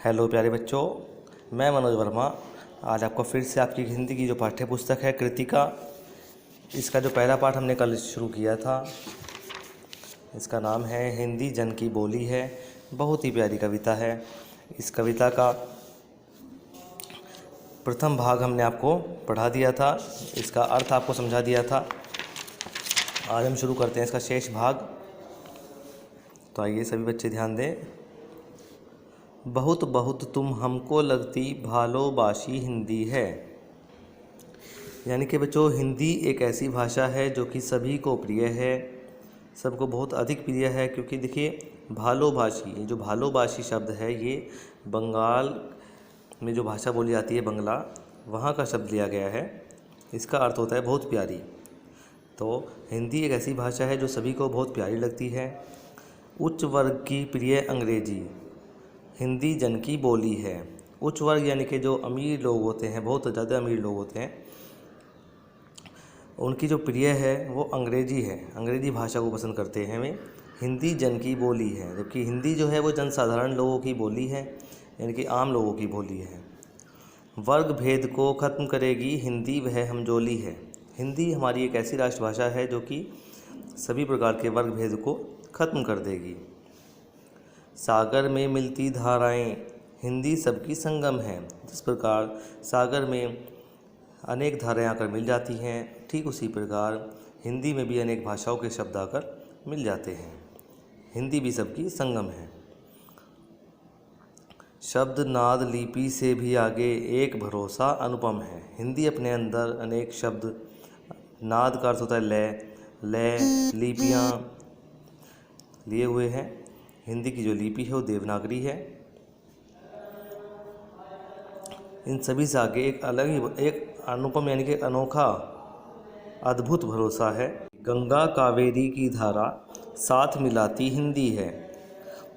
Hello प्यारे बच्चों, मैं मनोज वर्मा आज आपको फिर से आपकी हिंदी की जो पाठ्य पुस्तक है कृतिका, इसका जो पहला पाठ हमने कल शुरू किया था, इसका नाम है हिंदी जन की बोली है। बहुत ही प्यारी कविता है। इस कविता का प्रथम भाग हमने आपको पढ़ा दिया था, इसका अर्थ आपको समझा दिया था। आज हम शुरू करते हैं इसका शेष भाग। तो आइए सभी बच्चे ध्यान दें। बहुत बहुत तुम हमको लगती भालोबाशी हिंदी है। यानी कि बच्चों, हिंदी एक ऐसी भाषा है जो कि सभी को प्रिय है, सबको बहुत अधिक प्रिय है। क्योंकि देखिए, भालोबाशी, ये जो भालोबाशी शब्द है ये बंगाल में जो भाषा बोली जाती है बंगला, वहाँ का शब्द लिया गया है। इसका अर्थ होता है बहुत प्यारी। तो हिंदी एक ऐसी भाषा है जो सभी को बहुत प्यारी लगती है। उच्च वर्ग की प्रिय अंग्रेजी हिंदी जन की बोली है। उच्च वर्ग यानी कि जो अमीर लोग होते हैं, बहुत ज़्यादा अमीर लोग होते हैं, उनकी जो प्रिय है वो अंग्रेजी है। अंग्रेजी भाषा को पसंद करते हैं वे। हिंदी जन की बोली है, जबकि हिंदी जो है वो जनसाधारण लोगों की बोली है, यानी कि आम लोगों की बोली है। वर्ग भेद को ख़त्म करेगी हिंदी वह हमजोली है। हिंदी हमारी एक ऐसी राष्ट्रभाषा है जो कि सभी प्रकार के वर्ग भेद को ख़त्म कर देगी। सागर में मिलती धाराएं हिंदी सबकी संगम है। जिस प्रकार सागर में अनेक धाराएं आकर मिल जाती हैं, ठीक उसी प्रकार हिंदी में भी अनेक भाषाओं के शब्द आकर मिल जाते हैं। हिंदी भी सबकी संगम है। शब्द नाद लिपि से भी आगे एक भरोसा अनुपम है। हिंदी अपने अंदर अनेक शब्द, नाद का अर्थ होता है लय, लिपियाँ लिए हुए हैं। हिंदी की जो लिपि है वो देवनागरी है। इन सभी से आगे एक अलग ही, एक अनुपम यानी कि अनोखा, अद्भुत भरोसा है। गंगा कावेरी की धारा साथ मिलाती हिंदी है।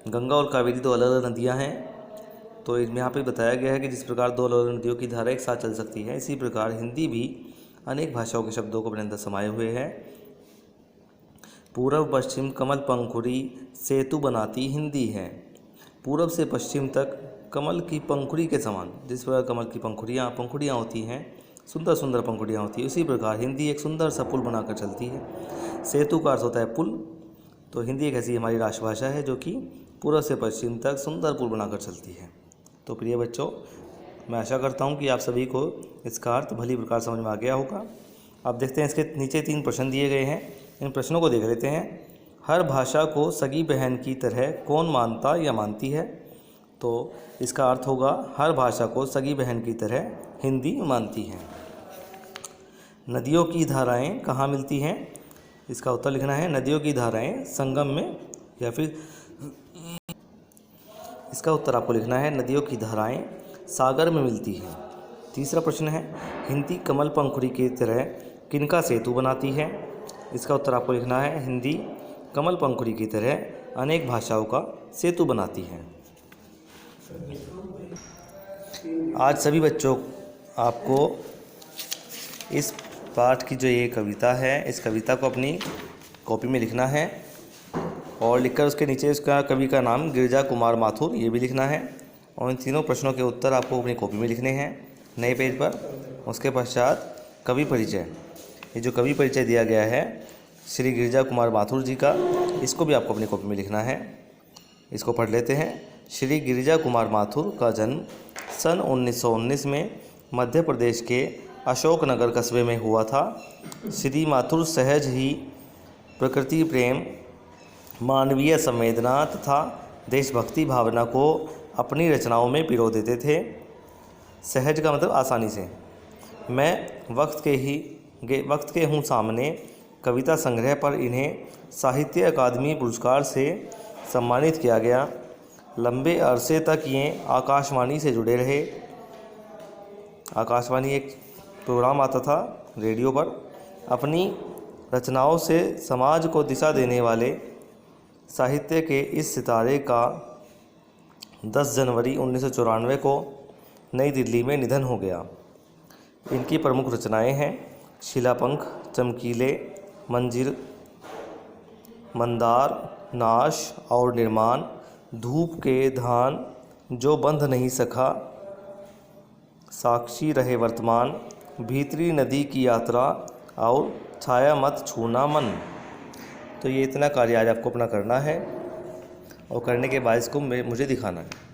गंगा और कावेरी दो अलग अलग नदियां हैं, तो इसमें यहाँ पे बताया गया है कि जिस प्रकार दो अलग अलग नदियों की धारा एक साथ चल सकती है, इसी प्रकार हिंदी भी अनेक भाषाओं के शब्दों को अपने अंदर समाये हुए है। पूर्व पश्चिम कमल पंखुड़ी सेतु बनाती हिंदी है। पूर्व से पश्चिम तक कमल की पंखुड़ी के समान, जिस प्रकार कमल की पंखुड़ियाँ होती हैं, सुंदर सुंदर पंखुड़ियाँ होती हैं, उसी प्रकार हिंदी एक सुंदर सा पुल बनाकर चलती है। सेतु का अर्थ होता है पुल। तो हिंदी एक ऐसी हमारी राष्ट्रभाषा है जो कि पूर्व से पश्चिम तक सुंदर पुल बनाकर चलती है। तो प्रिय बच्चों, मैं आशा करता हूँ कि आप सभी को इसका अर्थ भली प्रकार समझ में आ गया होगा। अब देखते हैं, इसके नीचे 3 प्रश्न दिए गए हैं, इन प्रश्नों को देख लेते हैं। हर भाषा को सगी बहन की तरह कौन मानता या मानती है? तो इसका अर्थ होगा हर भाषा को सगी बहन की तरह हिंदी मानती है। नदियों की धाराएं कहाँ मिलती हैं? इसका उत्तर लिखना है नदियों की धाराएं संगम में, या फिर इसका उत्तर आपको लिखना है नदियों की धाराएं सागर में मिलती हैं। तीसरा प्रश्न है हिंदी कमल पंखुड़ी की तरह किनका सेतु बनाती है? इसका उत्तर आपको लिखना है हिंदी कमल पंखुड़ी की तरह अनेक भाषाओं का सेतु बनाती है। आज सभी बच्चों आपको इस पाठ की जो ये कविता है, इस कविता को अपनी कॉपी में लिखना है और लिखकर उसके नीचे उसका कवि का नाम गिरिजा कुमार माथुर ये भी लिखना है। और इन तीनों प्रश्नों के उत्तर आपको अपनी कॉपी में लिखने हैं नए पेज पर। उसके पश्चात कवि परिचय, ये जो कवि परिचय दिया गया है श्री गिरिजा कुमार माथुर जी का, इसको भी आपको अपनी कॉपी में लिखना है। इसको पढ़ लेते हैं। श्री गिरिजा कुमार माथुर का जन्म सन 1919 में मध्य प्रदेश के अशोकनगर कस्बे में हुआ था। श्री माथुर सहज ही प्रकृति प्रेम, मानवीय संवेदना तथा देशभक्ति भावना को अपनी रचनाओं में पिरो देते थे। सहज का मतलब आसानी से। मैं वक्त के हूँ सामने कविता संग्रह पर इन्हें साहित्य अकादमी पुरस्कार से सम्मानित किया गया। लंबे अरसे तक ये आकाशवाणी से जुड़े रहे। आकाशवाणी एक प्रोग्राम आता था रेडियो पर। अपनी रचनाओं से समाज को दिशा देने वाले साहित्य के इस सितारे का 10 जनवरी 1994 को नई दिल्ली में निधन हो गया। इनकी प्रमुख रचनाएं हैं शिलापंख, चमकीले, मंजिल, मंदार, नाश और निर्माण, धूप के धान, जो बंध नहीं सका, साक्षी रहे वर्तमान, भीतरी नदी की यात्रा और छाया मत छूना मन। तो ये इतना कार्य आज आपको अपना करना है और करने के बाद इसको मुझे दिखाना है।